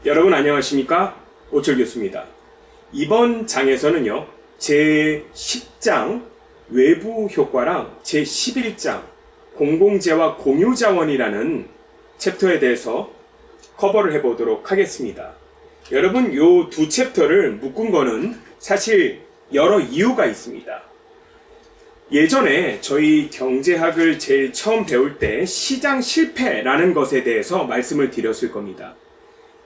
여러분 안녕하십니까? 오철 교수입니다. 이번 장에서는요, 제10장 외부 효과랑 제11장 공공재와 공유자원이라는 챕터에 대해서 커버를 해보도록 하겠습니다. 여러분, 요 두 챕터를 묶은 거는 사실 여러 이유가 있습니다. 예전에 저희 경제학을 제일 처음 배울 때 시장 실패라는 것에 대해서 말씀을 드렸을 겁니다.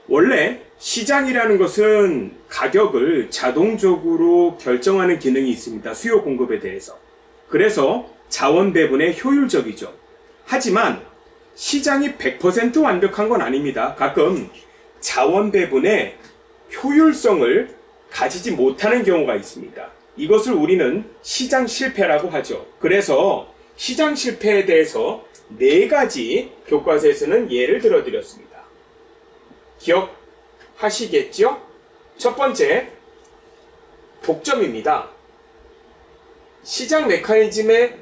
원래 시장이라는 것은 가격을 자동적으로 결정하는 기능이 있습니다. 수요 공급에 대해서. 그래서 자원 배분에 효율적이죠. 하지만 시장이 100% 완벽한 건 아닙니다. 가끔 자원 배분의 효율성을 가지지 못하는 경우가 있습니다. 이것을 우리는 시장 실패라고 하죠. 그래서 시장 실패에 대해서 4가지 교과서에서는 예를 들어 드렸습니다. 기억하시겠죠? 첫 번째, 독점입니다. 시장 메커니즘에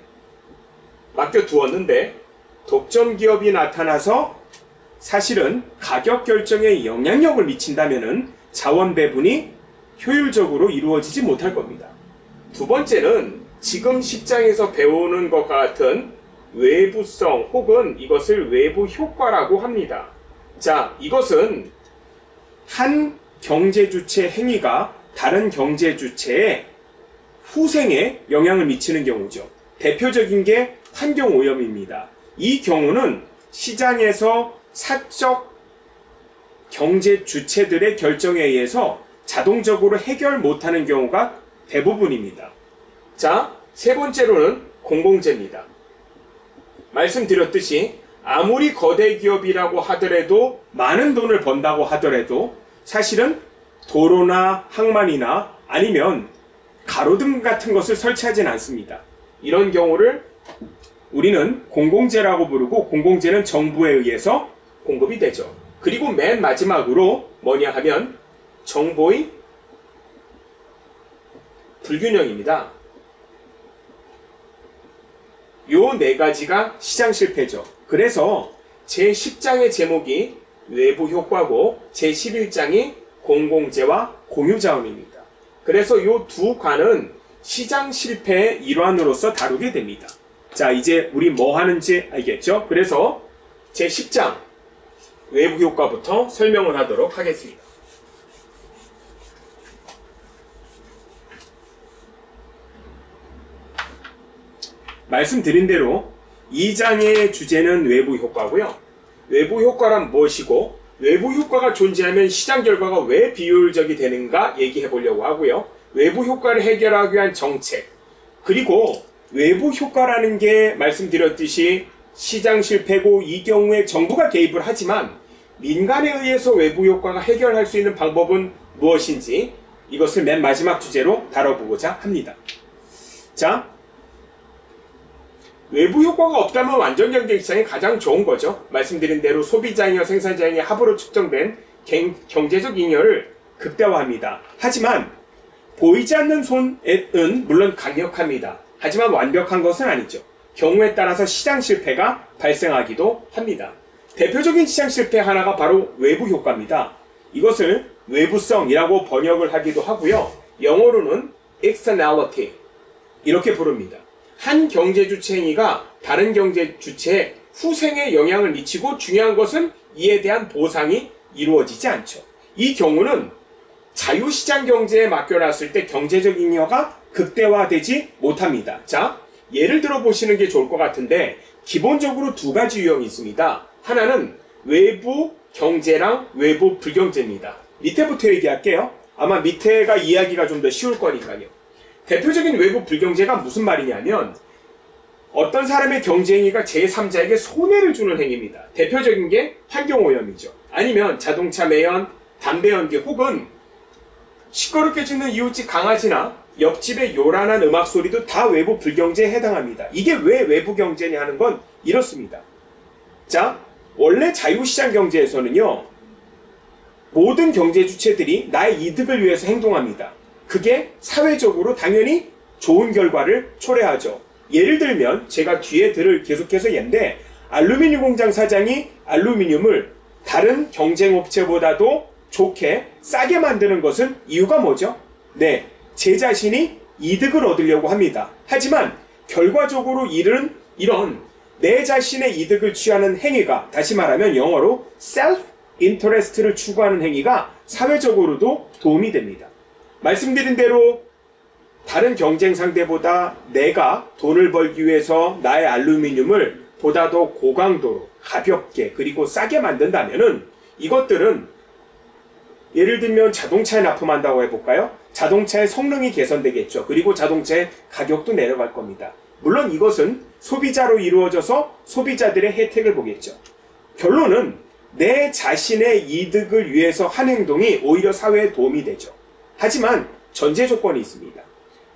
맡겨두었는데 독점 기업이 나타나서 사실은 가격 결정에 영향력을 미친다면 자원 배분이 효율적으로 이루어지지 못할 겁니다. 두 번째는 지금 시장에서 배우는 것과 같은 외부성 혹은 이것을 외부 효과라고 합니다. 자, 이것은 한 경제주체 행위가 다른 경제주체의 후생에 영향을 미치는 경우죠. 대표적인 게 환경오염입니다. 이 경우는 시장에서 사적 경제주체들의 결정에 의해서 자동적으로 해결 못하는 경우가 대부분입니다. 자, 세 번째로는 공공재입니다. 말씀드렸듯이 아무리 거대 기업이라고 하더라도, 많은 돈을 번다고 하더라도 사실은 도로나 항만이나 아니면 가로등 같은 것을 설치하진 않습니다. 이런 경우를 우리는 공공재라고 부르고, 공공재는 정부에 의해서 공급이 되죠. 그리고 맨 마지막으로 뭐냐 하면 정보의 불균형입니다. 요 4가지가 시장 실패죠. 그래서 제10장의 제목이 외부 효과고 제11장이 공공재와 공유자원입니다. 그래서 요 두 관은 시장 실패의 일환으로서 다루게 됩니다. 자, 이제 우리 뭐 하는지 알겠죠? 그래서 제10장 외부 효과부터 설명을 하도록 하겠습니다. 말씀드린 대로 2장의 주제는 외부 효과고요. 외부 효과란 무엇이고, 외부 효과가 존재하면 시장 결과가 왜 비효율적이 되는가 얘기해 보려고 하고요. 외부 효과를 해결하기 위한 정책, 그리고 외부 효과라는 게 말씀드렸듯이 시장 실패고, 이 경우에 정부가 개입을 하지만 민간에 의해서 외부 효과가 해결할 수 있는 방법은 무엇인지, 이것을 맨 마지막 주제로 다뤄보고자 합니다. 자, 외부 효과가 없다면 완전 경제 시장이 가장 좋은 거죠. 말씀드린 대로 소비자잉여 생산자잉의 합으로 측정된 경제적 잉여를 극대화합니다. 하지만 보이지 않는 손해는 물론 강력합니다. 하지만 완벽한 것은 아니죠. 경우에 따라서 시장 실패가 발생하기도 합니다. 대표적인 시장 실패 하나가 바로 외부 효과입니다. 이것을 외부성이라고 번역을 하기도 하고요. 영어로는 externality 이렇게 부릅니다. 한 경제주체 행위가 다른 경제주체의 후생에 영향을 미치고, 중요한 것은 이에 대한 보상이 이루어지지 않죠. 이 경우는 자유시장 경제에 맡겨놨을 때 경제적 잉여가 극대화되지 못합니다. 자, 예를 들어 보시는 게 좋을 것 같은데, 기본적으로 2가지 유형이 있습니다. 하나는 외부 경제랑 외부 불경제입니다. 밑에부터 얘기할게요. 아마 밑에가 이해하기가 좀 더 쉬울 거니까요. 대표적인 외부 불경제가 무슨 말이냐면, 어떤 사람의 경제행위가 제3자에게 손해를 주는 행위입니다. 대표적인 게 환경오염이죠. 아니면 자동차 매연, 담배 연기, 혹은 시끄럽게 짖는 이웃집 강아지나 옆집의 요란한 음악 소리도 다 외부 불경제에 해당합니다. 이게 왜 외부 경제냐 하는 건 이렇습니다. 자, 원래 자유시장 경제에서는요, 모든 경제 주체들이 나의 이득을 위해서 행동합니다. 그게 사회적으로 당연히 좋은 결과를 초래하죠. 예를 들면 제가 뒤에 들을 계속해서 얘인데, 알루미늄 공장 사장이 알루미늄을 다른 경쟁업체보다도 좋게 싸게 만드는 것은 이유가 뭐죠? 네, 제 자신이 이득을 얻으려고 합니다. 하지만 결과적으로 이런 내 자신의 이득을 취하는 행위가, 다시 말하면 영어로 self-interest를 추구하는 행위가 사회적으로도 도움이 됩니다. 말씀드린 대로 다른 경쟁 상대보다 내가 돈을 벌기 위해서 나의 알루미늄을 보다 더 고강도로 가볍게 그리고 싸게 만든다면은 이것들은 예를 들면 자동차에 납품한다고 해볼까요? 자동차의 성능이 개선되겠죠. 그리고 자동차의 가격도 내려갈 겁니다. 물론 이것은 소비자로 이루어져서 소비자들의 혜택을 보겠죠. 결론은 내 자신의 이득을 위해서 한 행동이 오히려 사회에 도움이 되죠. 하지만 전제 조건이 있습니다.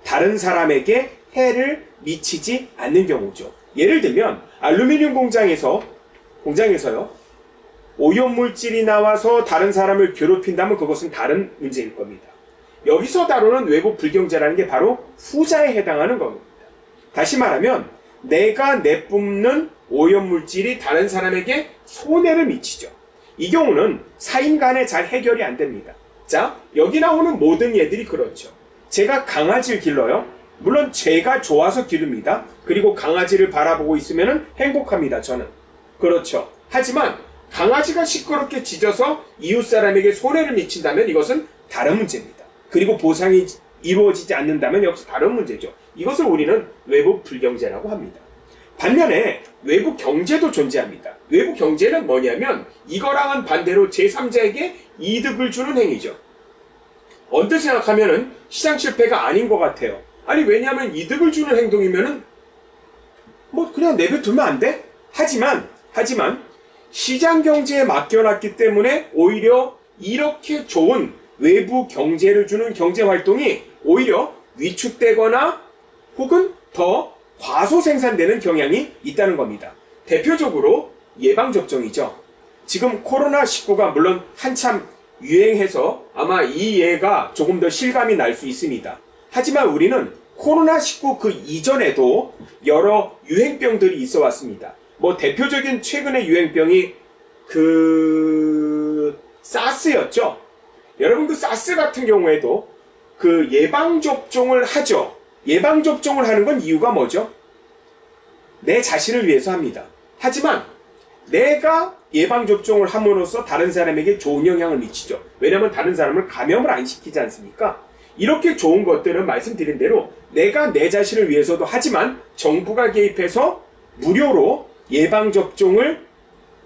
다른 사람에게 해를 미치지 않는 경우죠. 예를 들면 알루미늄 공장에서요. 오염물질이 나와서 다른 사람을 괴롭힌다면 그것은 다른 문제일 겁니다. 여기서 다루는 외부 불경제라는 게 바로 후자에 해당하는 겁니다. 다시 말하면 내가 내뿜는 오염물질이 다른 사람에게 손해를 미치죠. 이 경우는 사인 간에 잘 해결이 안 됩니다. 자, 여기 나오는 모든 예들이 그렇죠. 제가 강아지를 길러요. 물론 제가 좋아서 기릅니다. 그리고 강아지를 바라보고 있으면 행복합니다. 저는. 그렇죠. 하지만 강아지가 시끄럽게 짖어서 이웃 사람에게 손해를 미친다면 이것은 다른 문제입니다. 그리고 보상이 이루어지지 않는다면 역시 다른 문제죠. 이것을 우리는 외부 불경제라고 합니다. 반면에 외부 경제도 존재합니다. 외부 경제는 뭐냐면 이거랑은 반대로 제3자에게 이득을 주는 행위죠. 언뜻 생각하면은 시장 실패가 아닌 것 같아요. 아니 왜냐하면 이득을 주는 행동이면은 뭐 그냥 내버려두면 안 돼? 하지만 시장 경제에 맡겨놨기 때문에 오히려 이렇게 좋은 외부 경제를 주는 경제 활동이 오히려 위축되거나 혹은 더 과소 생산되는 경향이 있다는 겁니다. 대표적으로 예방접종이죠. 지금 코로나19가 물론 한참 유행해서 아마 이 예가 조금 더 실감이 날 수 있습니다. 하지만 우리는 코로나19 그 이전에도 여러 유행병들이 있어 왔습니다. 뭐 대표적인 최근의 유행병이 사스였죠. 여러분 사스 같은 경우에도 예방접종을 하죠. 예방접종을 하는 건 이유가 뭐죠? 내 자신을 위해서 합니다. 하지만 내가 예방접종을 함으로써 다른 사람에게 좋은 영향을 미치죠. 왜냐하면 다른 사람을 감염을 안 시키지 않습니까? 이렇게 좋은 것들은 말씀드린 대로 내가 내 자신을 위해서도 하지만 정부가 개입해서 무료로 예방접종을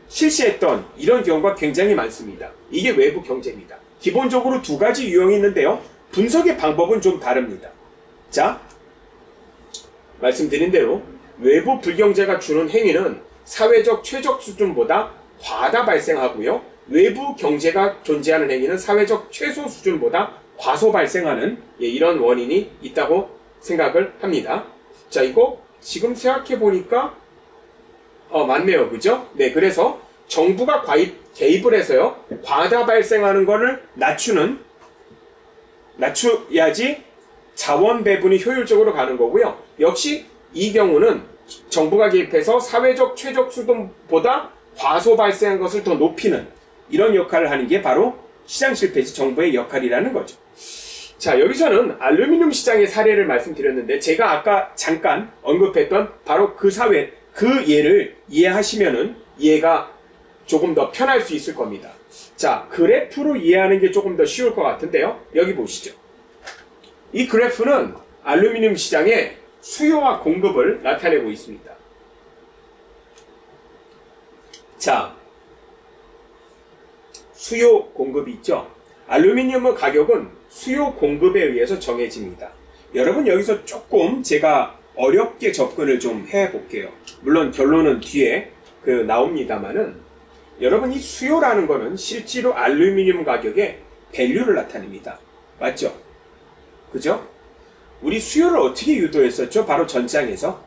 실시했던 이런 경우가 굉장히 많습니다. 이게 외부 경제입니다. 기본적으로 두 가지 유형이 있는데요. 분석의 방법은 좀 다릅니다. 자, 말씀드린 대로 외부 불경제가 주는 행위는 사회적 최적 수준보다 과다 발생하고요. 외부 경제가 존재하는 행위는 사회적 최소 수준보다 과소 발생하는 이런 원인이 있다고 생각을 합니다. 자, 이거 지금 생각해보니까 맞네요. 그죠? 네, 그래서 정부가 개입을 해서요. 과다 발생하는 거를 낮춰야지 자원 배분이 효율적으로 가는 거고요. 역시 이 경우는 정부가 개입해서 사회적 최적 수준보다 과소 발생한 것을 더 높이는 이런 역할을 하는 게 바로 시장 실패지 정부의 역할이라는 거죠. 자, 여기서는 알루미늄 시장의 사례를 말씀드렸는데 제가 아까 잠깐 언급했던 바로 그 예를 이해하시면은 이해가 조금 더 편할 수 있을 겁니다. 자, 그래프로 이해하는 게 조금 더 쉬울 것 같은데요. 여기 보시죠. 이 그래프는 알루미늄 시장의 수요와 공급을 나타내고 있습니다. 자, 수요 공급이 있죠. 알루미늄의 가격은 수요 공급에 의해서 정해집니다. 여러분 여기서 조금 제가 어렵게 접근을 좀 해볼게요. 물론 결론은 뒤에 나옵니다만은 여러분 이 수요라는 거는 실제로 알루미늄 가격의 밸류를 나타냅니다. 맞죠? 그죠? 우리 수요를 어떻게 유도했었죠? 바로 전장에서.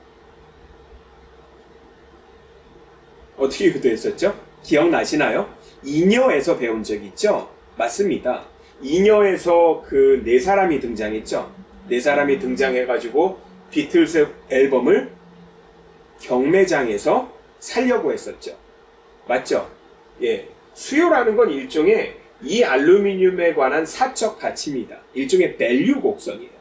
어떻게 유도했었죠? 기억나시나요? 이녀에서 배운 적 있죠? 맞습니다. 이녀에서 네 사람이 등장했죠? 네 사람이 등장해가지고 비틀스 앨범을 경매장에서 살려고 했었죠. 맞죠? 예. 수요라는 건 일종의 이 알루미늄에 관한 사적 가치입니다. 일종의 밸류 곡선이에요.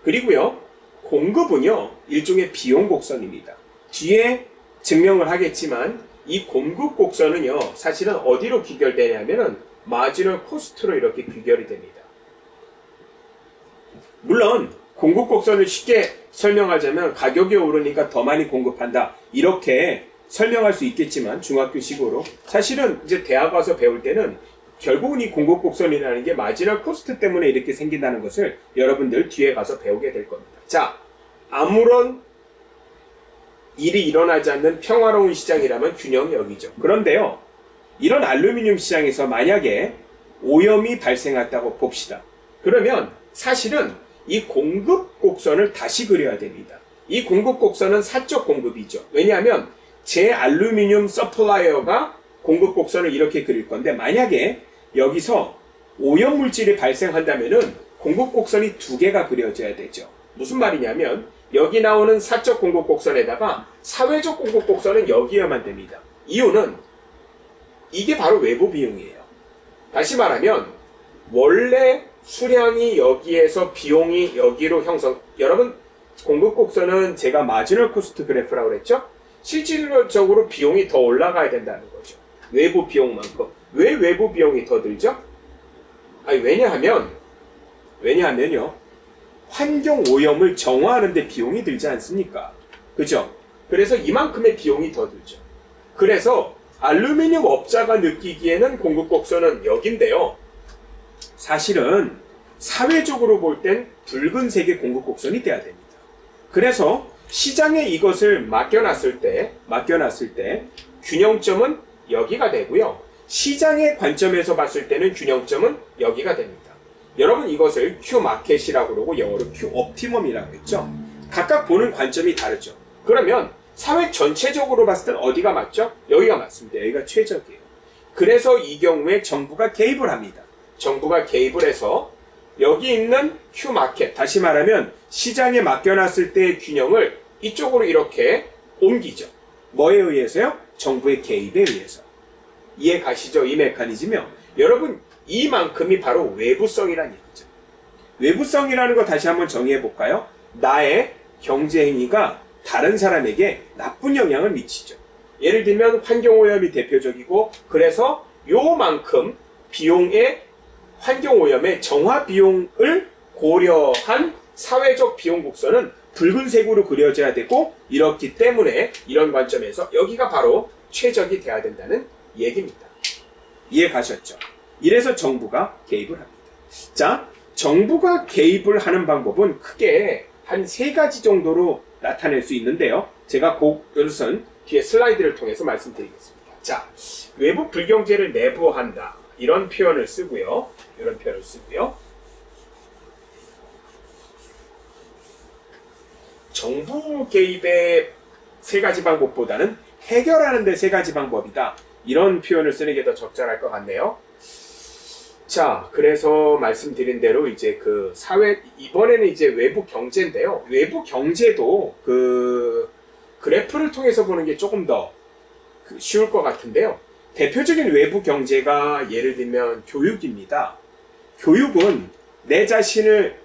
그리고요, 공급은요, 일종의 비용 곡선입니다. 뒤에 증명을 하겠지만 이 공급 곡선은요, 사실은 어디로 귀결되냐면은 마지널 코스트로 이렇게 귀결이 됩니다. 물론 공급 곡선을 쉽게 설명하자면 가격이 오르니까 더 많이 공급한다, 이렇게 설명할 수 있겠지만 중학교식으로, 사실은 이제 대학 와서 배울 때는 결국은 이 공급 곡선이라는 게 마지널 코스트 때문에 이렇게 생긴다는 것을 여러분들 뒤에 가서 배우게 될 겁니다. 자, 아무런 일이 일어나지 않는 평화로운 시장이라면 균형이 여기죠. 그런데요, 이런 알루미늄 시장에서 만약에 오염이 발생했다고 봅시다. 그러면 사실은 이 공급 곡선을 다시 그려야 됩니다. 이 공급 곡선은 사적 공급이죠. 왜냐하면 제 알루미늄 서플라이어가 공급 곡선을 이렇게 그릴 건데, 만약에 여기서 오염 물질이 발생한다면은 공급 곡선이 두 개가 그려져야 되죠. 무슨 말이냐면 여기 나오는 사적 공급 곡선에다가 사회적 공급 곡선은 여기여만 됩니다. 이유는 이게 바로 외부 비용이에요. 다시 말하면 원래 수량이 여기에서 비용이 여기로 형성, 여러분 공급 곡선은 제가 마지널 코스트 그래프라고 그랬죠? 실질적으로 비용이 더 올라가야 된다는 거죠. 외부 비용만큼. 왜 외부 비용이 더 들죠? 아니, 왜냐하면요, 환경 오염을 정화하는 데 비용이 들지 않습니까? 그죠? 그래서 이만큼의 비용이 더 들죠. 그래서 알루미늄 업자가 느끼기에는 공급 곡선은 여긴데요, 사실은 사회적으로 볼 땐 붉은색의 공급 곡선이 돼야 됩니다. 그래서 시장에 이것을 맡겨놨을 때 균형점은 여기가 되고요, 시장의 관점에서 봤을 때는 균형점은 여기가 됩니다. 여러분 이것을 Q마켓이라고 그러고 영어로 Q옵티멈이라고 했죠. 각각 보는 관점이 다르죠. 그러면 사회 전체적으로 봤을 땐 어디가 맞죠? 여기가 맞습니다. 여기가 최적이에요. 그래서 이 경우에 정부가 개입을 합니다. 정부가 개입을 해서 여기 있는 Q마켓, 다시 말하면 시장에 맡겨놨을 때의 균형을 이쪽으로 이렇게 옮기죠. 뭐에 의해서요? 정부의 개입에 의해서. 이해 가시죠? 이 메커니즘이요. 여러분 이만큼이 바로 외부성이라는 얘기죠. 외부성이라는 거 다시 한번 정의해 볼까요? 나의 경제 행위가 다른 사람에게 나쁜 영향을 미치죠. 예를 들면 환경오염이 대표적이고, 그래서 요만큼 비용의 환경오염의 정화 비용을 고려한 사회적 비용 곡선은 붉은색으로 그려져야 되고, 이렇기 때문에 이런 관점에서 여기가 바로 최적이 돼야 된다는 얘기입니다. 이해 가셨죠? 이래서 정부가 개입을 합니다. 자, 정부가 개입을 하는 방법은 크게 한 3가지 정도로 나타낼 수 있는데요, 제가 그것은 뒤에 슬라이드를 통해서 말씀드리겠습니다. 자, 외부 불경제를 내부한다, 이런 표현을 쓰고요, 이런 표현을 쓰고요. 정부 개입의 3가지 방법보다는 해결하는 데 3가지 방법이다, 이런 표현을 쓰는 게 더 적절할 것 같네요. 자, 그래서 말씀드린 대로 이제 그 이번에는 이제 외부 경제인데요. 외부 경제도 그 그래프를 통해서 보는 게 조금 더 쉬울 것 같은데요. 대표적인 외부 경제가 예를 들면 교육입니다. 교육은 내 자신을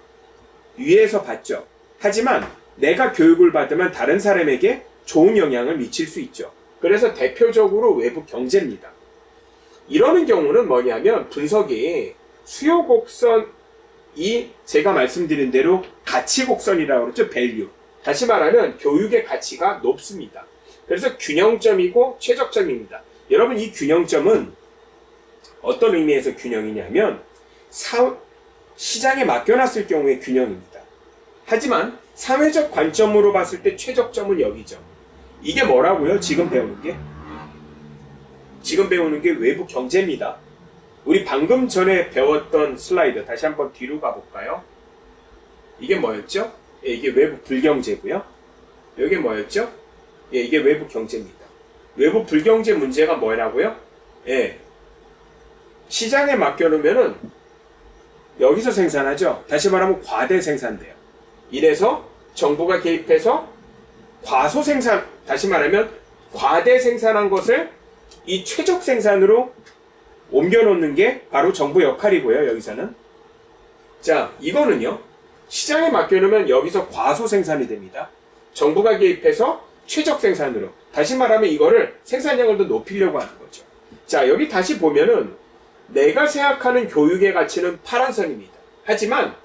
위해서 받죠. 하지만 내가 교육을 받으면 다른 사람에게 좋은 영향을 미칠 수 있죠. 그래서 대표적으로 외부 경제입니다. 이러는 경우는 뭐냐면 분석이 수요 곡선이 제가 말씀드린 대로 가치 곡선이라고 그러죠. 밸류. 다시 말하면 교육의 가치가 높습니다. 그래서 균형점이고 최적점입니다. 여러분 이 균형점은 어떤 의미에서 균형이냐면 시장에 맡겨놨을 경우의 균형입니다. 하지만 사회적 관점으로 봤을 때 최적점은 여기죠. 이게 뭐라고요? 지금 배우는 게 외부 경제입니다. 우리 방금 전에 배웠던 슬라이드 다시 한번 뒤로 가볼까요? 이게 뭐였죠? 예, 이게 외부 불경제고요. 이게 뭐였죠? 예, 이게 외부 경제입니다. 외부 불경제 문제가 뭐라고요? 예, 시장에 맡겨놓으면은 여기서 생산하죠. 다시 말하면 과대 생산돼요. 이래서 정부가 개입해서 과소 생산, 다시 말하면 과대 생산한 것을 이 최적 생산으로 옮겨놓는 게 바로 정부 역할이고요. 여기서는. 자, 이거는요. 시장에 맡겨놓으면 여기서 과소 생산이 됩니다. 정부가 개입해서 최적 생산으로. 다시 말하면 이거를 생산량을 더 높이려고 하는 거죠. 자, 여기 다시 보면은 내가 생각하는 교육의 가치는 파란 선입니다. 하지만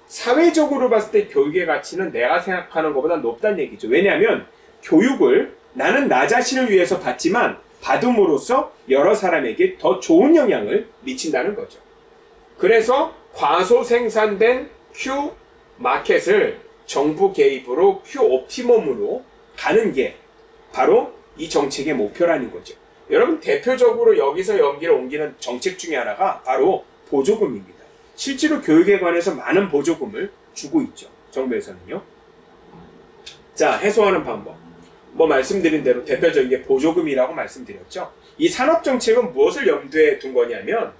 사회적으로 봤을 때 교육의 가치는 내가 생각하는 것보다 높다는 얘기죠. 왜냐하면 교육을 나는 나 자신을 위해서 받지만 받음으로써 여러 사람에게 더 좋은 영향을 미친다는 거죠. 그래서 과소 생산된 Q 마켓을 정부 개입으로 Q 옵티멈으로 가는 게 바로 이 정책의 목표라는 거죠. 여러분, 대표적으로 여기서 여기를 옮기는 정책 중에 하나가 바로 보조금입니다. 실제로 교육에 관해서 많은 보조금을 주고 있죠. 정부에서는요. 자, 해소하는 방법. 뭐 말씀드린 대로 대표적인 게 보조금이라고 말씀드렸죠. 이 산업정책은 무엇을 염두에 둔 거냐면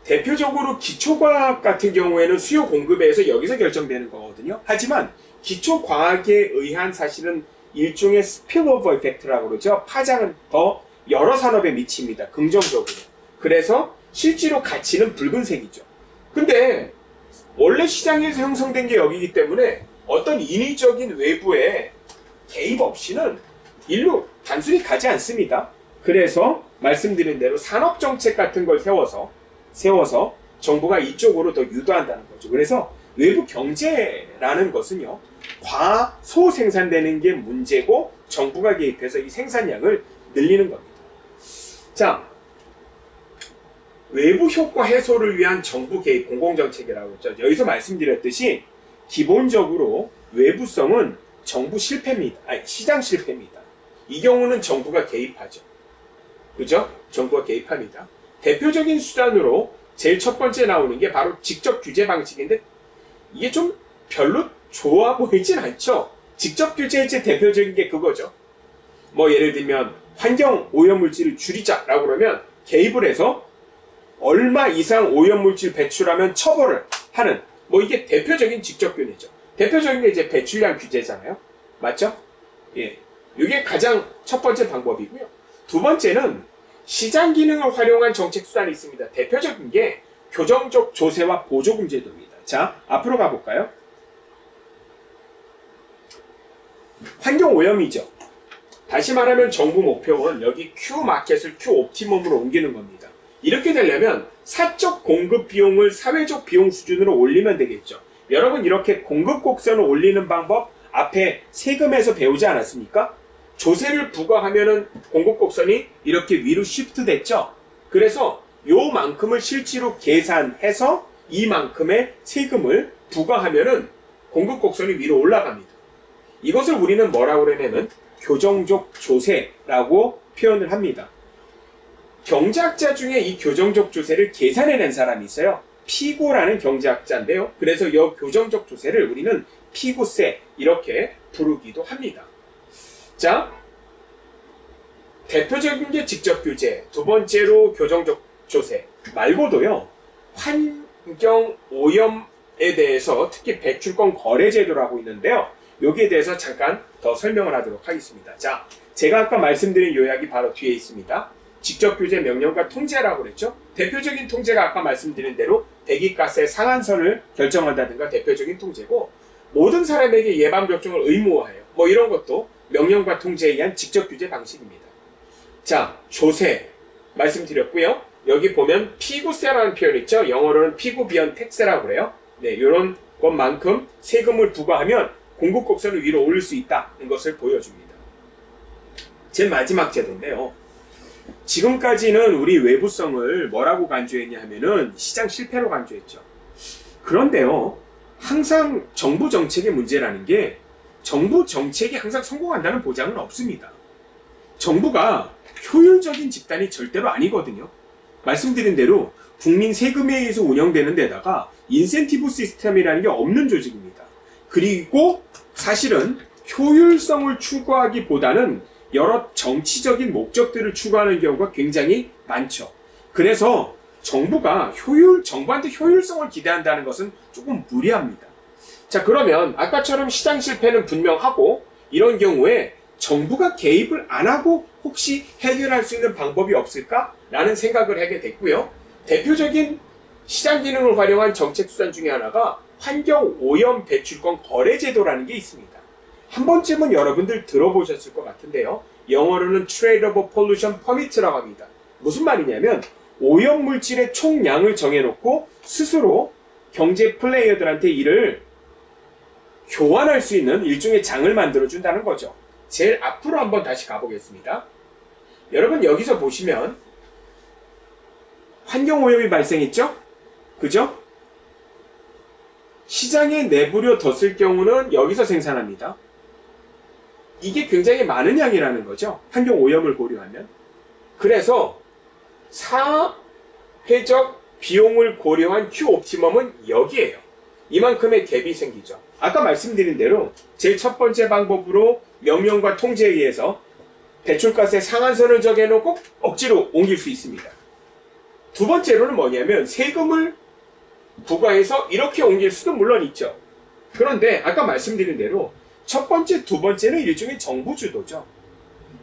대표적으로 기초과학 같은 경우에는 수요 공급에 의해서 여기서 결정되는 거거든요. 하지만 기초과학에 의한 사실은 일종의 스필오버 이펙트라고 그러죠. 파장은 더 여러 산업에 미칩니다. 긍정적으로. 그래서 실제로 가치는 붉은색이죠. 근데 원래 시장에서 형성된 게 여기이기 때문에 어떤 인위적인 외부의 개입 없이는 일로 단순히 가지 않습니다. 그래서 말씀드린 대로 산업정책 같은 걸 세워서 정부가 이쪽으로 더 유도한다는 거죠. 그래서 외부 경제라는 것은요, 과소 생산되는 게 문제고 정부가 개입해서 이 생산량을 늘리는 겁니다. 자, 외부 효과 해소를 위한 정부 개입 공공정책이라고 했죠. 여기서 말씀드렸듯이 기본적으로 외부성은 정부 실패입니다. 아니, 시장 실패입니다. 이 경우는 정부가 개입하죠. 그죠? 정부가 개입합니다. 대표적인 수단으로 제일 첫 번째 나오는 게 바로 직접 규제 방식인데 이게 좀 별로 좋아 보이진 않죠. 직접 규제의 대표적인 게 그거죠. 뭐 예를 들면 환경 오염물질을 줄이자라고 그러면 개입을 해서 얼마 이상 오염물질 배출하면 처벌을 하는, 뭐 이게 대표적인 직접 규제죠. 대표적인 게 이제 배출량 규제잖아요. 맞죠? 예. 이게 가장 첫 번째 방법이고요. 두 번째는 시장 기능을 활용한 정책 수단이 있습니다. 대표적인 게 교정적 조세와 보조금 제도입니다. 자, 앞으로 가볼까요? 환경 오염이죠. 다시 말하면 정부 목표는 여기 Q 마켓을 Q 옵티멈으로 옮기는 겁니다. 이렇게 되려면 사적 공급 비용을 사회적 비용 수준으로 올리면 되겠죠. 여러분, 이렇게 공급 곡선을 올리는 방법 앞에 세금에서 배우지 않았습니까? 조세를 부과하면은 공급 곡선이 이렇게 위로 시프트 됐죠. 그래서 요만큼을 실제로 계산해서 이만큼의 세금을 부과하면은 공급 곡선이 위로 올라갑니다. 이것을 우리는 뭐라고 그러냐면 교정적 조세라고 표현을 합니다. 경제학자 중에 이 교정적 조세를 계산해낸 사람이 있어요. 피고라는 경제학자인데요. 그래서 이 교정적 조세를 우리는 피고세 이렇게 부르기도 합니다. 자, 대표적인 게 직접 규제, 두 번째로 교정적 조세 말고도요, 환경 오염에 대해서 특히 배출권 거래 제도라고 있는데요. 여기에 대해서 잠깐 더 설명을 하도록 하겠습니다. 자, 제가 아까 말씀드린 요약이 바로 뒤에 있습니다. 직접 규제 명령과 통제라고 그랬죠. 대표적인 통제가 아까 말씀드린 대로 배기가스의 상한선을 결정한다든가 대표적인 통제고, 모든 사람에게 예방접종을 의무화해요. 뭐 이런 것도 명령과 통제에 의한 직접 규제 방식입니다. 자, 조세 말씀드렸고요. 여기 보면 피구세라는 표현 있죠. 영어로는 피구비언 텍스라고 그래요. 네, 이런 것만큼 세금을 부과하면 공급 곡선을 위로 올릴 수 있다는 것을 보여줍니다. 제 마지막 제도인데요. 지금까지는 우리 외부성을 뭐라고 간주했냐 하면은 시장 실패로 간주했죠. 그런데요, 항상 정부 정책의 문제라는 게 정부 정책이 항상 성공한다는 보장은 없습니다. 정부가 효율적인 집단이 절대로 아니거든요. 말씀드린 대로 국민 세금에 의해서 운영되는 데다가 인센티브 시스템이라는 게 없는 조직입니다. 그리고 사실은 효율성을 추구하기보다는 여러 정치적인 목적들을 추구하는 경우가 굉장히 많죠. 그래서 정부한테 효율성을 기대한다는 것은 조금 무리합니다. 자, 그러면 아까처럼 시장 실패는 분명하고 이런 경우에 정부가 개입을 안 하고 혹시 해결할 수 있는 방법이 없을까? 라는 생각을 하게 됐고요. 대표적인 시장 기능을 활용한 정책 수단 중에 하나가 환경오염 배출권 거래제도라는 게 있습니다. 한 번쯤은 여러분들 들어보셨을 것 같은데요. 영어로는 Tradable Pollution Permit라고 합니다. 무슨 말이냐면 오염물질의 총량을 정해놓고 스스로 경제 플레이어들한테 이를 교환할 수 있는 일종의 장을 만들어준다는 거죠. 제일 앞으로 한번 다시 가보겠습니다. 여러분 여기서 보시면 환경오염이 발생했죠? 그죠? 시장에 내부려 뒀을 경우는 여기서 생산합니다. 이게 굉장히 많은 양이라는 거죠. 환경오염을 고려하면. 그래서 사회적 비용을 고려한 Q옵티멈은 여기에요. 이만큼의 갭이 생기죠. 아까 말씀드린 대로 제일 첫 번째 방법으로 명령과 통제에 의해서 배출가스의 상한선을 정해놓고 억지로 옮길 수 있습니다. 두 번째로는 뭐냐면 세금을 부과해서 이렇게 옮길 수도 물론 있죠. 그런데 아까 말씀드린 대로 첫 번째, 두 번째는 일종의 정부 주도죠.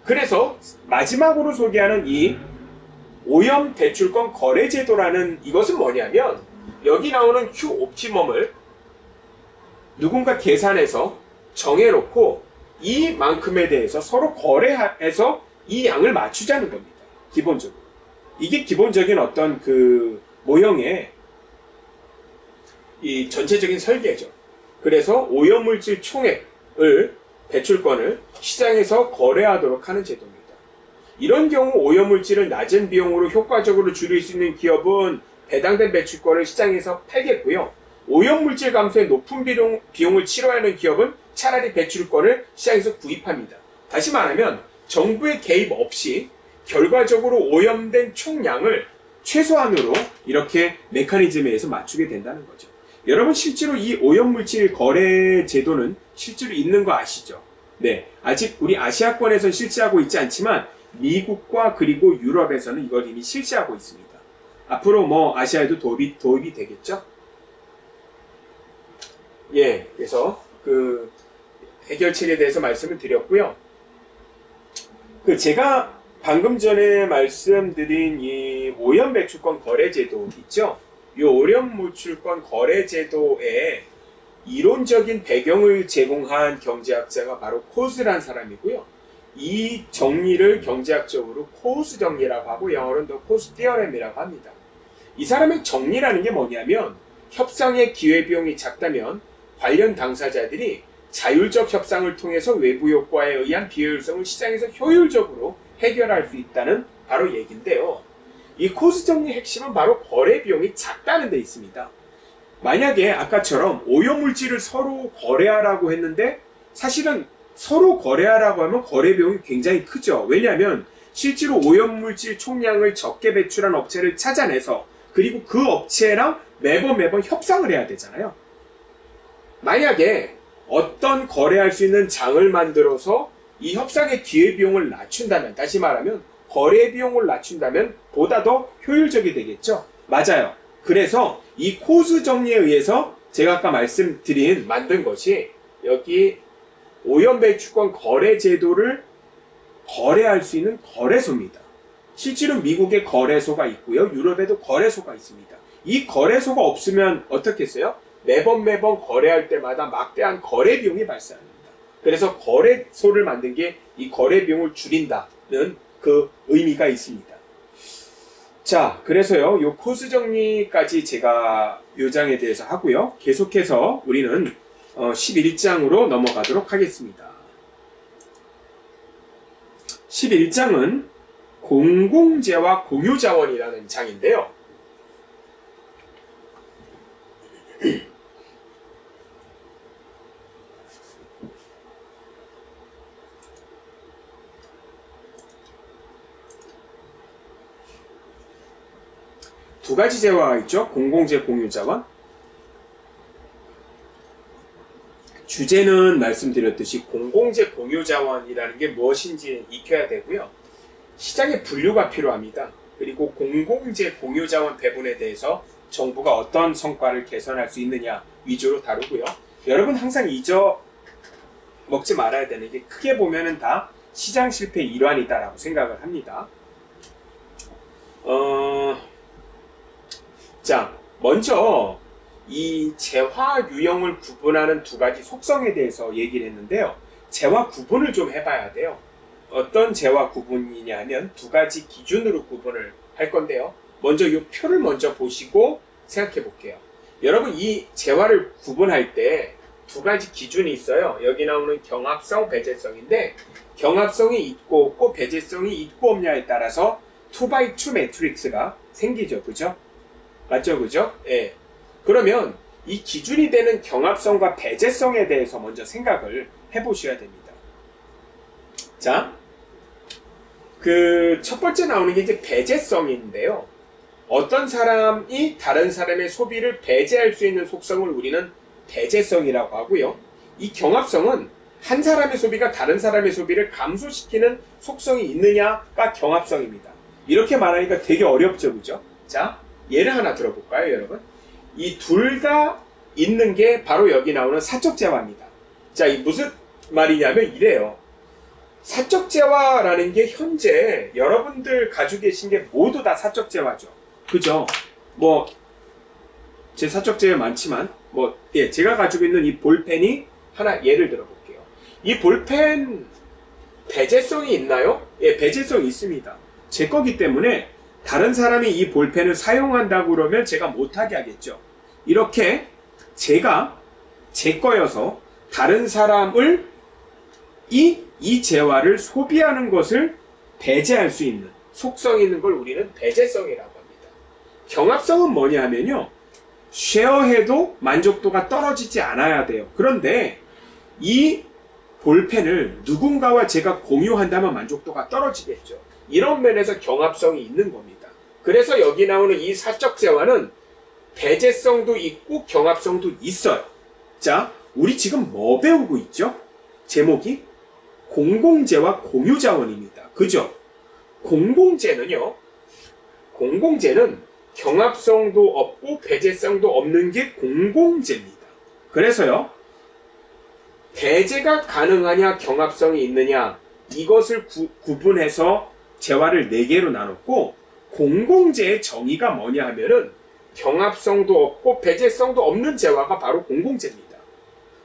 그래서 마지막으로 소개하는 이 오염 배출권 거래제도라는 이것은 뭐냐면 여기 나오는 Q옵티멈을 누군가 계산해서 정해놓고 이만큼에 대해서 서로 거래해서 이 양을 맞추자는 겁니다. 기본적으로. 이게 기본적인 어떤 그 모형의 이 전체적인 설계죠. 그래서 오염물질 총액을 배출권을 시장에서 거래하도록 하는 제도입니다. 이런 경우 오염물질을 낮은 비용으로 효과적으로 줄일 수 있는 기업은 배당된 배출권을 시장에서 팔겠고요. 오염물질 감소에 높은 비용을 치러야 하는 기업은 차라리 배출권을 시장에서 구입합니다. 다시 말하면 정부의 개입 없이 결과적으로 오염된 총량을 최소한으로 이렇게 메커니즘에 의해서 맞추게 된다는 거죠. 여러분 실제로 이 오염물질 거래 제도는 실제로 있는 거 아시죠? 네, 아직 우리 아시아권에서는 실시하고 있지 않지만 미국과 그리고 유럽에서는 이걸 이미 실시하고 있습니다. 앞으로 뭐 아시아에도 도입이 되겠죠? 예, 그래서 그 해결책에 대해서 말씀을 드렸고요. 그 제가 방금 전에 말씀드린 이 오염 배출권 거래 제도 있죠? 이 오염 배출권 거래 제도의 이론적인 배경을 제공한 경제학자가 바로 코스라는 사람이고요. 이 정리를 경제학적으로 코스 정리라고 하고 영어로는 더 코스 티어렘이라고 합니다. 이 사람의 정리라는 게 뭐냐면 협상의 기회비용이 작다면 관련 당사자들이 자율적 협상을 통해서 외부 효과에 의한 비효율성을 시장에서 효율적으로 해결할 수 있다는 바로 얘기인데요. 이 코스 정리의 핵심은 바로 거래 비용이 작다는 데 있습니다. 만약에 아까처럼 오염물질을 서로 거래하라고 했는데 사실은 서로 거래하라고 하면 거래 비용이 굉장히 크죠. 왜냐하면 실제로 오염물질 총량을 적게 배출한 업체를 찾아내서 그리고 그 업체랑 매번 협상을 해야 되잖아요. 만약에 어떤 거래할 수 있는 장을 만들어서 이 협상의 기회비용을 낮춘다면, 다시 말하면 거래 비용을 낮춘다면 보다 더 효율적이 되겠죠. 맞아요. 그래서 이 코스 정리에 의해서 제가 아까 말씀드린 만든 것이 여기 오염 배출권 거래 제도를 거래할 수 있는 거래소입니다. 실제로 미국에 거래소가 있고요. 유럽에도 거래소가 있습니다. 이 거래소가 없으면 어떻겠어요? 매번 거래할 때마다 막대한 거래 비용이 발생합니다. 그래서 거래소를 만든 게 이 거래 비용을 줄인다는 그 의미가 있습니다. 자, 그래서요, 요 코스 정리까지 제가 요 장에 대해서 하고요. 계속해서 우리는 11장으로 넘어가도록 하겠습니다. 11장은 공공재와 공유자원이라는 장인데요. 두 가지 재화가 있죠. 공공재, 공유자원. 주제는 말씀드렸듯이 공공재, 공유자원이라는 게 무엇인지 익혀야 되고요. 시장의 분류가 필요합니다. 그리고 공공재, 공유자원 배분에 대해서 정부가 어떤 성과를 개선할 수 있느냐 위주로 다루고요. 여러분 항상 먹지 말아야 되는 게 크게 보면은 다 시장 실패의 일환이다라고 생각을 합니다. 자, 먼저 이 재화 유형을 구분하는 두 가지 속성에 대해서 얘기를 했는데요. 재화 구분을 좀 해봐야 돼요. 어떤 재화 구분이냐 하면 두 가지 기준으로 구분을 할 건데요. 먼저 이 표를 먼저 보시고 생각해 볼게요. 여러분, 이 재화를 구분할 때 두 가지 기준이 있어요. 여기 나오는 경합성, 배제성인데 경합성이 있고 없고 배제성이 있고 없냐에 따라서 2x2 매트릭스가 생기죠. 그죠? 맞죠? 그죠? 예. 그러면 이 기준이 되는 경합성과 배제성에 대해서 먼저 생각을 해보셔야 됩니다. 자, 그 첫 번째 나오는 게 이제 배제성인데요. 어떤 사람이 다른 사람의 소비를 배제할 수 있는 속성을 우리는 배제성이라고 하고요. 이 경합성은 한 사람의 소비가 다른 사람의 소비를 감소시키는 속성이 있느냐가 경합성입니다. 이렇게 말하니까 되게 어렵죠, 그죠? 자, 예를 하나 들어볼까요, 여러분? 이 둘 다 있는 게 바로 여기 나오는 사적 재화입니다. 자, 이 무슨 말이냐면 이래요. 사적 재화라는 게 현재 여러분들 가지고 계신 게 모두 다 사적 재화죠. 그죠? 뭐, 제 사적 재화 많지만, 예, 제가 가지고 있는 이 볼펜이 하나 예를 들어볼게요. 이 볼펜 배제성이 있나요? 예, 배제성이 있습니다. 제 거기 때문에 다른 사람이 이 볼펜을 사용한다고 그러면 제가 못하게 하겠죠. 이렇게 제가 제 거여서 다른 사람을 이 재화를 소비하는 것을 배제할 수 있는 속성이 있는 걸 우리는 배제성이라고 합니다. 경합성은 뭐냐 하면요. 쉐어해도 만족도가 떨어지지 않아야 돼요. 그런데 이 볼펜을 누군가와 제가 공유한다면 만족도가 떨어지겠죠. 이런 면에서 경합성이 있는 겁니다. 그래서 여기 나오는 이 사적 재화는 배제성도 있고 경합성도 있어요. 자, 우리 지금 뭐 배우고 있죠? 제목이 공공재와 공유자원입니다. 그죠? 공공재는 경합성도 없고 배제성도 없는 게 공공재입니다. 그래서요, 배제가 가능하냐 경합성이 있느냐 이것을 구분해서 재화를 4개로 나눴고, 공공재의 정의가 뭐냐 하면은 경합성도 없고 배제성도 없는 재화가 바로 공공재입니다.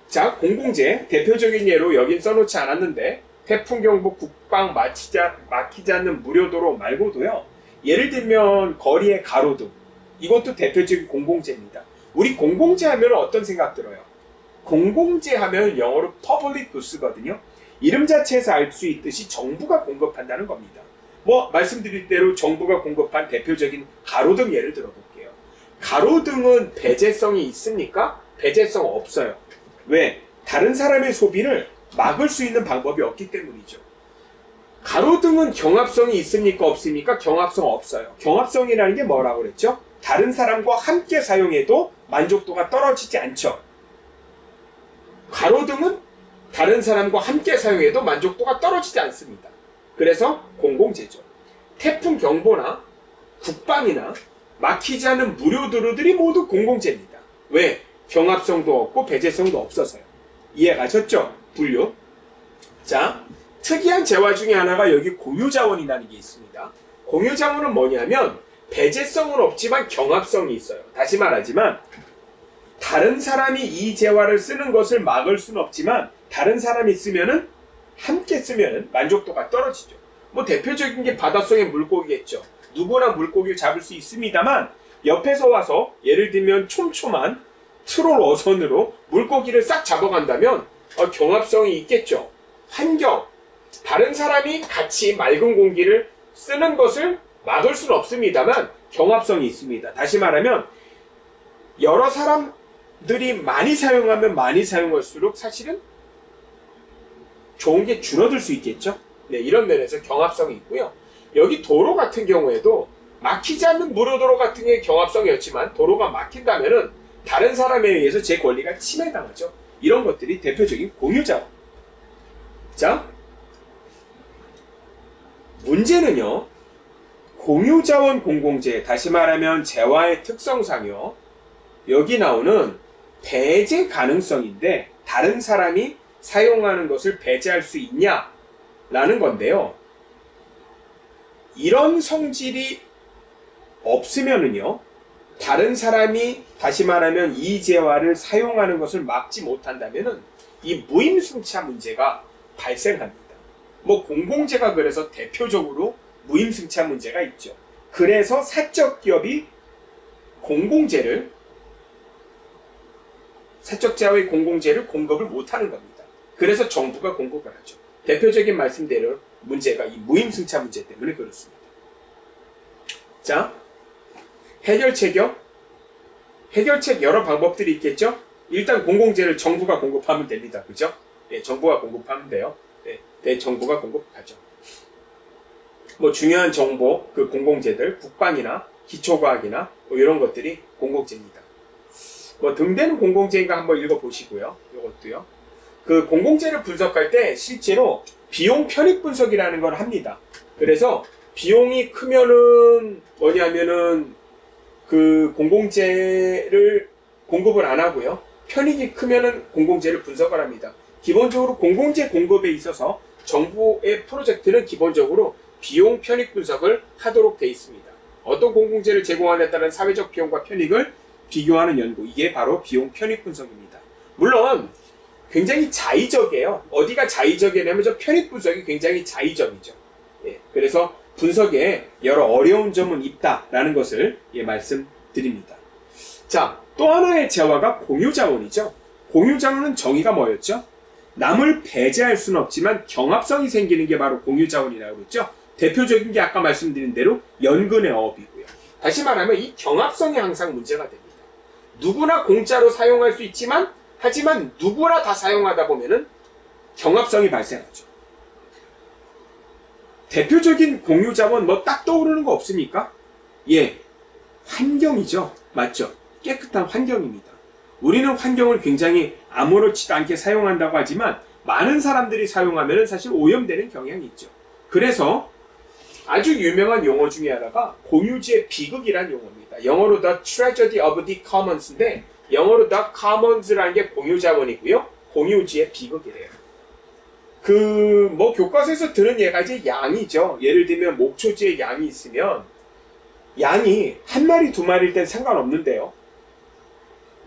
자, 공공재 대표적인 예로 여긴 써놓지 않았는데 태풍, 경보, 국방, 막히지 않는 무료도로 말고도요, 예를 들면 거리의 가로등, 이것도 대표적인 공공재입니다. 우리 공공재 하면 어떤 생각 들어요? 공공재 하면 영어로 public goods거든요. 이름 자체에서 알 수 있듯이 정부가 공급한다는 겁니다. 말씀드릴 대로 정부가 공급한 대표적인 가로등 예를 들어볼게요. 가로등은 배제성이 있습니까? 배제성 없어요. 왜? 다른 사람의 소비를 막을 수 있는 방법이 없기 때문이죠. 가로등은 경합성이 있습니까? 없습니까? 경합성 없어요. 경합성이라는 게 뭐라고 그랬죠? 다른 사람과 함께 사용해도 만족도가 떨어지지 않죠. 가로등은 다른 사람과 함께 사용해도 만족도가 떨어지지 않습니다. 그래서 공공재죠. 태풍 경보나 국방이나 막히지 않은 무료도로들이 모두 공공재입니다. 왜? 경합성도 없고 배제성도 없어서요. 이해가셨죠? 분류. 자, 특이한 재화 중에 하나가 여기 공유자원이라는 게 있습니다. 공유자원은 뭐냐면 배제성은 없지만 경합성이 있어요. 다시 말하지만 다른 사람이 이 재화를 쓰는 것을 막을 수는 없지만 다른 사람이 쓰면은 함께 쓰면은 만족도가 떨어지죠. 대표적인 게 바닷속의 물고기겠죠. 누구나 물고기를 잡을 수 있습니다만 옆에서 와서 예를 들면 촘촘한 트롤 어선으로 물고기를 싹 잡아간다면 경합성이 있겠죠. 환경, 다른 사람이 같이 맑은 공기를 쓰는 것을 막을 수는 없습니다만 경합성이 있습니다. 다시 말하면 여러 사람들이 많이 사용하면 많이 사용할수록 사실은 좋은 게 줄어들 수 있겠죠. 네, 이런 면에서 경합성이 있고요. 여기 도로 같은 경우에도 막히지 않는 무료도로 같은 게 경합성이었지만 도로가 막힌다면은 다른 사람에 의해서 제 권리가 침해당하죠. 이런 것들이 대표적인 공유자원. 자, 문제는요, 공유자원 공공재, 다시 말하면 재화의 특성상요, 여기 나오는 배제 가능성인데 다른 사람이 사용하는 것을 배제할 수 있냐라는 건데요. 이런 성질이 없으면은요, 다른 사람이 다시 말하면 이 재화를 사용하는 것을 막지 못한다면은 이 무임승차 문제가 발생합니다. 뭐 공공재가 그래서 대표적으로 무임승차 문제가 있죠. 그래서 사적 기업이 공공재를, 사적 재화의 공공재를 공급을 못하는 겁니다. 그래서 정부가 공급을 하죠. 대표적인 말씀대로 문제가 이 무임승차 문제 때문에 그렇습니다. 자, 해결책이요? 해결책 여러 방법들이 있겠죠? 일단 공공재를 정부가 공급하면 됩니다. 그죠? 네, 정부가 공급하면 돼요. 네, 정부가 공급하죠. 뭐 중요한 정보, 그 공공재들, 국방이나 기초과학이나 뭐 이런 것들이 공공재입니다. 뭐 등대는 공공재인가 한번 읽어보시고요. 이것도요. 그 공공재를 분석할 때 실제로 비용 편익 분석이라는 걸 합니다. 그래서 비용이 크면은 뭐냐면은 그 공공재를 공급을 안 하고요. 편익이 크면은 공공재를 분석을 합니다. 기본적으로 공공재 공급에 있어서 정부의 프로젝트는 기본적으로 비용 편익 분석을 하도록 되어 있습니다. 어떤 공공재를 제공하느냐에 따른 사회적 비용과 편익을 비교하는 연구, 이게 바로 비용 편익 분석입니다. 물론 굉장히 자의적이에요. 어디가 자의적이냐면 저 편익 분석이 굉장히 자의적이죠. 예, 그래서 분석에 여러 어려운 점은 있다라는 것을 말씀드립니다. 자, 또 하나의 재화가 공유자원이죠. 공유자원은 정의가 뭐였죠? 남을 배제할 수는 없지만 경합성이 생기는 게 바로 공유자원이라고 했죠. 대표적인 게 아까 말씀드린 대로 연근의 어업이고요. 다시 말하면 이 경합성이 항상 문제가 됩니다. 누구나 공짜로 사용할 수 있지만 하지만 누구나 다 사용하다 보면은 경합성이 발생하죠. 대표적인 공유자원 뭐 딱 떠오르는 거 없습니까? 예, 환경이죠. 맞죠? 깨끗한 환경입니다. 우리는 환경을 굉장히 아무렇지도 않게 사용한다고 하지만 많은 사람들이 사용하면 사실 오염되는 경향이 있죠. 그래서 아주 유명한 용어 중에 하나가 공유지의 비극이란 용어입니다. 영어로 The Tragedy of the Commons인데 영어로 The Commons라는 게 공유자원이고요. 공유지의 비극이래요. 뭐 교과서에서 들은 예가 이제 양이죠. 예를 들면 목초지에 양이 있으면 양이 한 마리 두 마리일 땐 상관없는데요.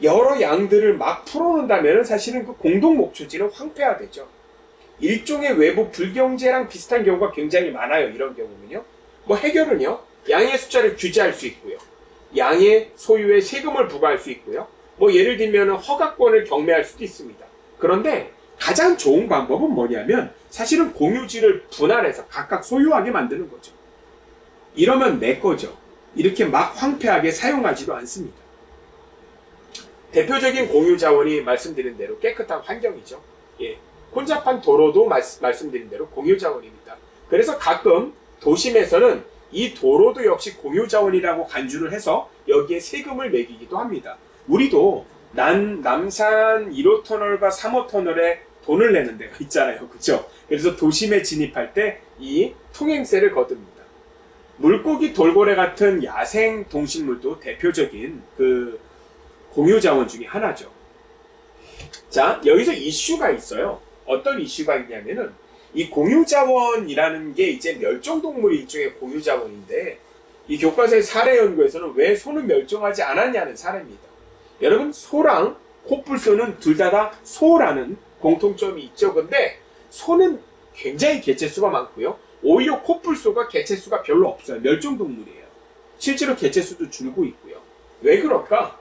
여러 양들을 막 풀어놓는다면 사실은 그 공동 목초지는 황폐화되죠. 일종의 외부 불경제랑 비슷한 경우가 굉장히 많아요. 이런 경우는요. 뭐 해결은요. 양의 숫자를 규제할 수 있고요. 양의 소유에 세금을 부과할 수 있고요. 뭐 예를 들면 허가권을 경매할 수도 있습니다. 그런데 가장 좋은 방법은 뭐냐면 사실은 공유지를 분할해서 각각 소유하게 만드는 거죠. 이러면 내 거죠. 이렇게 막 황폐하게 사용하지도 않습니다. 대표적인 공유자원이 말씀드린 대로 깨끗한 환경이죠. 예. 혼잡한 도로도 말씀드린 대로 공유자원입니다. 그래서 가끔 도심에서는 이 도로도 역시 공유자원이라고 간주를 해서 여기에 세금을 매기기도 합니다. 우리도 남산 1호 터널과 3호 터널에 돈을 내는 데가 있잖아요. 그죠? 그래서 도심에 진입할 때 이 통행세를 거둡니다. 물고기 돌고래 같은 야생 동식물도 대표적인 그 공유자원 중에 하나죠. 자, 여기서 이슈가 있어요. 어떤 이슈가 있냐면은 이 공유자원이라는 게 이제 멸종동물이 일종의 공유자원인데 이 교과서의 사례 연구에서는 왜 소는 멸종하지 않았냐는 사례입니다. 여러분, 소랑 코뿔소는 둘 다 소라는 공통점이 있죠. 근데 소는 굉장히 개체수가 많고요. 오히려 코뿔소가 개체수가 별로 없어요. 멸종동물이에요. 실제로 개체수도 줄고 있고요. 왜 그럴까?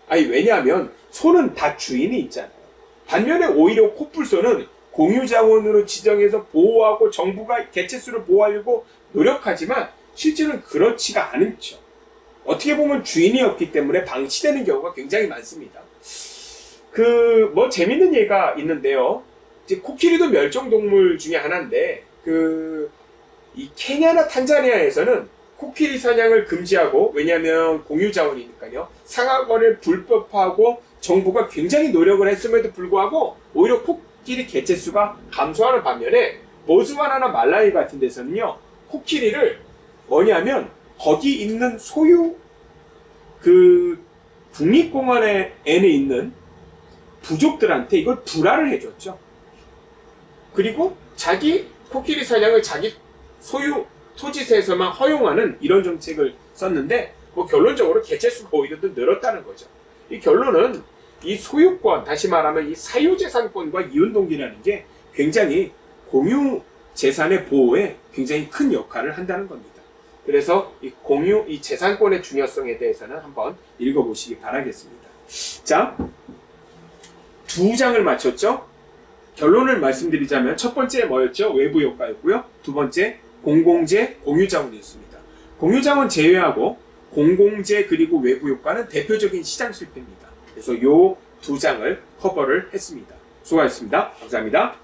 아니, 왜냐하면 소는 다 주인이 있잖아요. 반면에 오히려 코뿔소는 공유자원으로 지정해서 보호하고 정부가 개체수를 보호하려고 노력하지만 실제로는 그렇지가 않죠. 어떻게 보면 주인이 없기 때문에 방치되는 경우가 굉장히 많습니다. 뭐 재밌는 예가 있는데요. 이제 코끼리도 멸종동물 중에 하나인데 이 케냐나 탄자니아에서는 코끼리 사냥을 금지하고, 왜냐하면 공유자원이니까요. 상하관을 불법화하고 정부가 굉장히 노력을 했음에도 불구하고 오히려 코끼리 개체수가 감소하는 반면에 보츠와나나 말라위 같은 데서는요. 코끼리를 뭐냐면 거기 있는 소유 국립공원에 있는 부족들한테 이걸 불화를 해줬죠. 그리고 자기 코끼리 사냥을 자기 소유 토지세에서만 허용하는 이런 정책을 썼는데 뭐 결론적으로 개체수가 오히려 더 늘었다는 거죠. 이 결론은 이 소유권, 다시 말하면 이 사유재산권과 이윤동기라는 게 굉장히 공유 재산의 보호에 굉장히 큰 역할을 한다는 겁니다. 그래서 이 재산권의 중요성에 대해서는 한번 읽어보시기 바라겠습니다. 자, 2장을 마쳤죠? 결론을 말씀드리자면 첫 번째 뭐였죠? 외부 효과였고요. 두 번째 공공재, 공유자원이었습니다. 공유자원 제외하고 공공재 그리고 외부 효과는 대표적인 시장 실패입니다. 그래서 요 2장을 커버를 했습니다. 수고하셨습니다. 감사합니다.